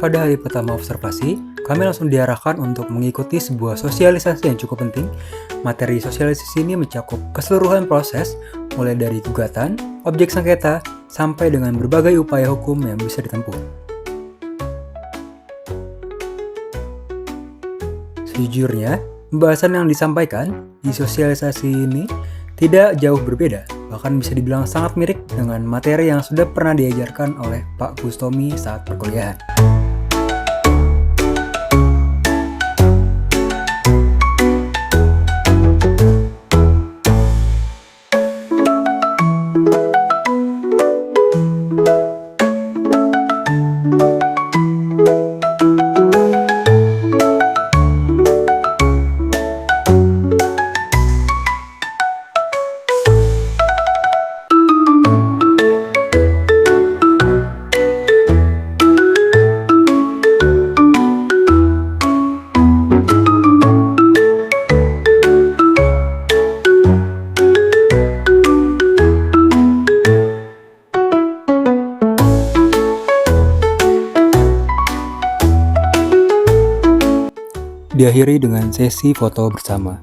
Pada hari pertama observasi, kami langsung diarahkan untuk mengikuti sebuah sosialisasi yang cukup penting. Materi sosialisasi ini mencakup keseluruhan proses, mulai dari gugatan, objek sengketa, sampai dengan berbagai upaya hukum yang bisa ditempuh. Sejujurnya, pembahasan yang disampaikan di sosialisasi ini tidak jauh berbeda, bahkan bisa dibilang sangat mirip dengan materi yang sudah pernah diajarkan oleh Pak Bustomi saat perkuliahan. Diakhiri dengan sesi foto bersama.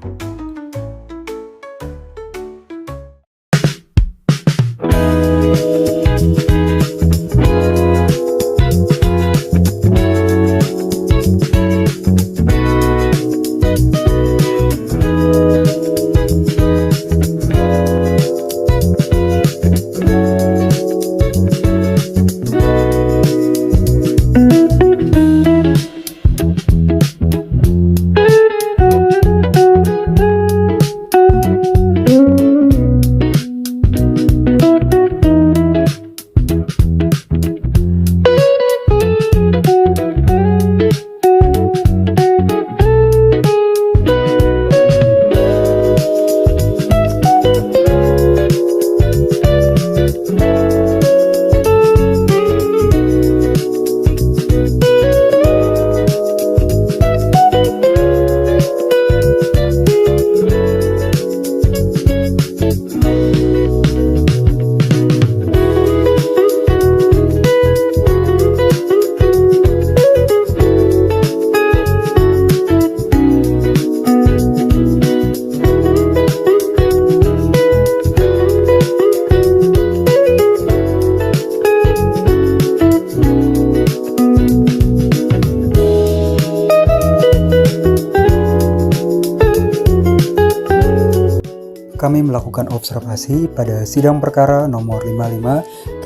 Kami melakukan observasi pada sidang perkara nomor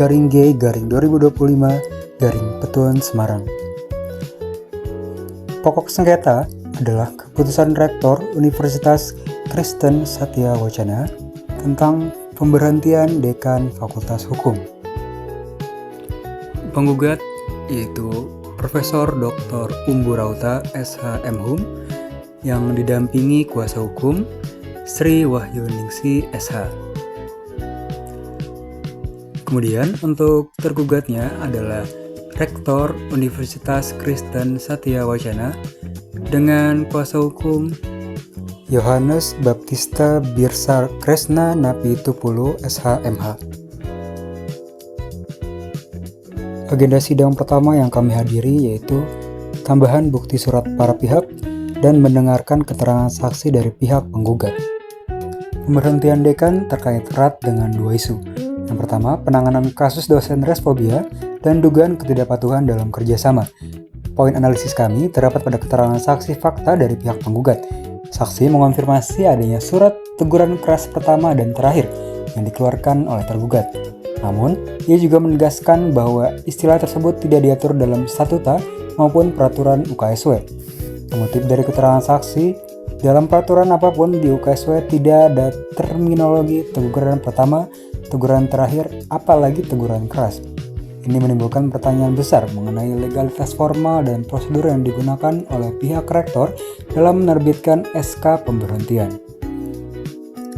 55-G-2025-Petun Semarang. Pokok sengketa adalah keputusan Rektor Universitas Kristen Satya Wacana tentang pemberhentian Dekan Fakultas Hukum. Penggugat yaitu Profesor Dr. Umbu Rauta SH.M.Hum yang didampingi kuasa hukum Sri Wahyuningsi SH. Kemudian untuk tergugatnya adalah Rektor Universitas Kristen Satya Wacana dengan kuasa hukum Yohanes Baptista Birsar Kresna Napi Tupulu SH.M.H. Agenda sidang pertama yang kami hadiri yaitu tambahan bukti surat para pihak dan mendengarkan keterangan saksi dari pihak penggugat. Pemberhentian dekan terkait erat dengan dua isu. Yang pertama, penanganan kasus dosen resfobia dan dugaan ketidakpatuhan dalam kerjasama. Poin analisis kami terdapat pada keterangan saksi fakta dari pihak penggugat. Saksi mengonfirmasi adanya surat teguran keras pertama dan terakhir yang dikeluarkan oleh tergugat. Namun, ia juga menegaskan bahwa istilah tersebut tidak diatur dalam statuta maupun peraturan UKSW. Mengutip dari keterangan saksi, dalam peraturan apapun di UKSW tidak ada terminologi teguran pertama, teguran terakhir, apalagi teguran keras. Ini menimbulkan pertanyaan besar mengenai legalitas formal dan prosedur yang digunakan oleh pihak rektor dalam menerbitkan SK pemberhentian.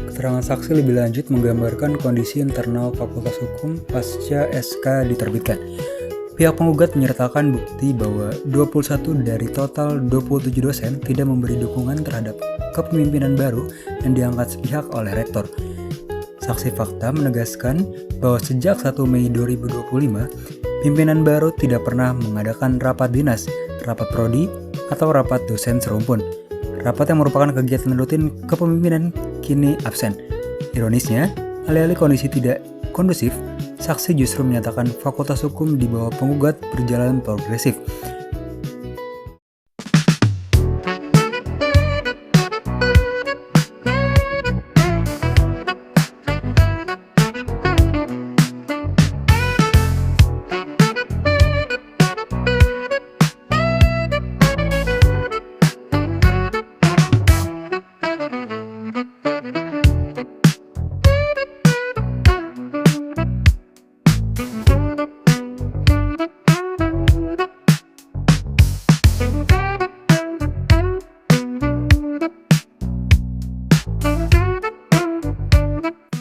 Keterangan saksi lebih lanjut menggambarkan kondisi internal Fakultas Hukum pasca SK diterbitkan. Pihak penggugat menyertakan bukti bahwa 21 dari total 27 dosen tidak memberi dukungan terhadap kepemimpinan baru yang diangkat sepihak oleh rektor. Saksi fakta menegaskan bahwa sejak 1 Mei 2025, Pimpinan baru tidak pernah mengadakan rapat dinas, rapat prodi, atau rapat dosen serumpun. Rapat yang merupakan kegiatan rutin kepemimpinan kini absen. Ironisnya, alih-alih kondisi tidak kondusif, saksi justru menyatakan Fakultas Hukum di bawah penggugat berjalan progresif.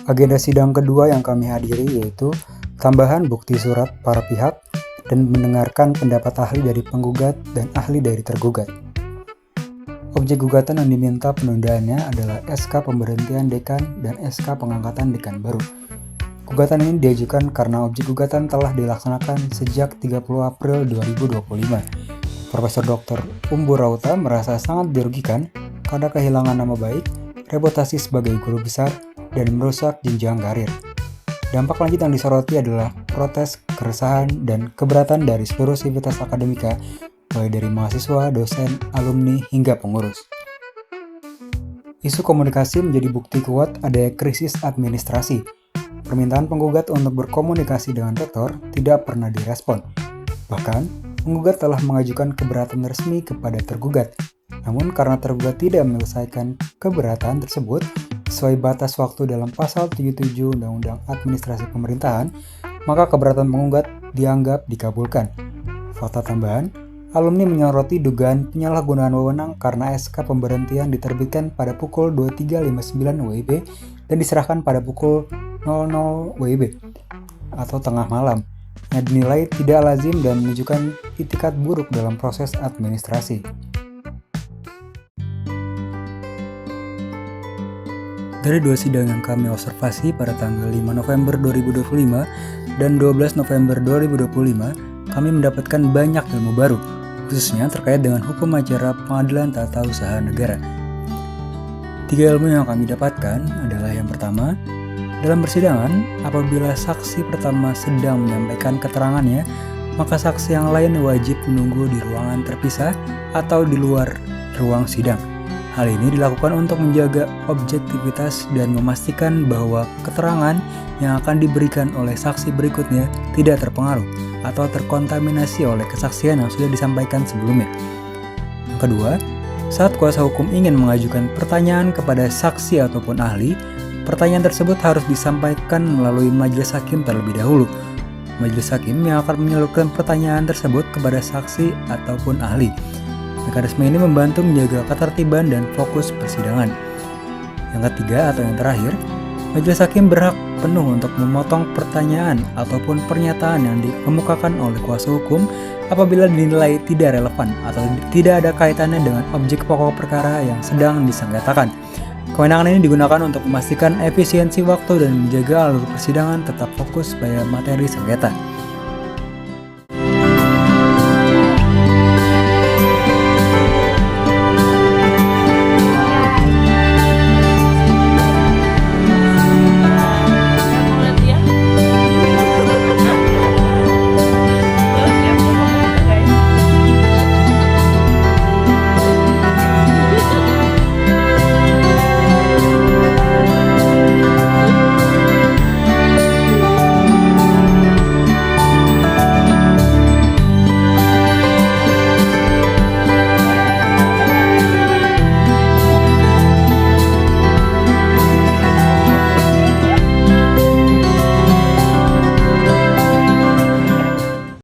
Agenda sidang kedua yang kami hadiri yaitu tambahan bukti surat para pihak dan mendengarkan pendapat ahli dari penggugat dan ahli dari tergugat. Objek gugatan yang diminta penundaannya adalah SK pemberhentian dekan dan SK pengangkatan dekan baru. Gugatan ini diajukan karena objek gugatan telah dilaksanakan sejak 30 April 2025. Profesor Dr. Umbu Rauta merasa sangat dirugikan karena kehilangan nama baik, reputasi sebagai guru besar, dan merusak jenjang karir. Dampak lanjut yang disoroti adalah protes, keresahan, dan keberatan dari seluruh sivitas akademika, mulai dari mahasiswa, dosen, alumni, hingga pengurus. Isu komunikasi menjadi bukti kuat adanya krisis administrasi. Permintaan penggugat untuk berkomunikasi dengan rektor tidak pernah direspon. Bahkan, penggugat telah mengajukan keberatan resmi kepada tergugat. Namun karena tergugat tidak menyelesaikan keberatan tersebut, sesuai batas waktu dalam pasal 77 Undang-Undang Administrasi Pemerintahan, maka keberatan penggugat dianggap dikabulkan. Fakta tambahan, alumni menyoroti dugaan penyalahgunaan wewenang karena SK pemberhentian diterbitkan pada pukul 23.59 WIB dan diserahkan pada pukul 00 WIB atau tengah malam, yang dinilai tidak lazim dan menunjukkan itikat buruk dalam proses administrasi. Dari dua sidang yang kami observasi pada tanggal 5 November 2025 dan 12 November 2025, kami mendapatkan banyak ilmu baru, khususnya terkait dengan hukum acara pengadilan tata usaha negara. 3 ilmu yang kami dapatkan adalah yang pertama, dalam persidangan, apabila saksi pertama sedang menyampaikan keterangannya, maka saksi yang lain wajib menunggu di ruangan terpisah atau di luar ruang sidang. Hal ini dilakukan untuk menjaga objektivitas dan memastikan bahwa keterangan yang akan diberikan oleh saksi berikutnya tidak terpengaruh atau terkontaminasi oleh kesaksian yang sudah disampaikan sebelumnya. Yang kedua, saat kuasa hukum ingin mengajukan pertanyaan kepada saksi ataupun ahli, pertanyaan tersebut harus disampaikan melalui majelis hakim terlebih dahulu. Majelis hakim yang akan menyalurkan pertanyaan tersebut kepada saksi ataupun ahli. Mekanisme ini membantu menjaga ketertiban dan fokus persidangan. Yang ketiga atau yang terakhir, majelis hakim berhak penuh untuk memotong pertanyaan ataupun pernyataan yang dikemukakan oleh kuasa hukum apabila dinilai tidak relevan atau tidak ada kaitannya dengan objek pokok perkara yang sedang disengketakan. Kewenangan ini digunakan untuk memastikan efisiensi waktu dan menjaga alur persidangan tetap fokus pada materi sengketa.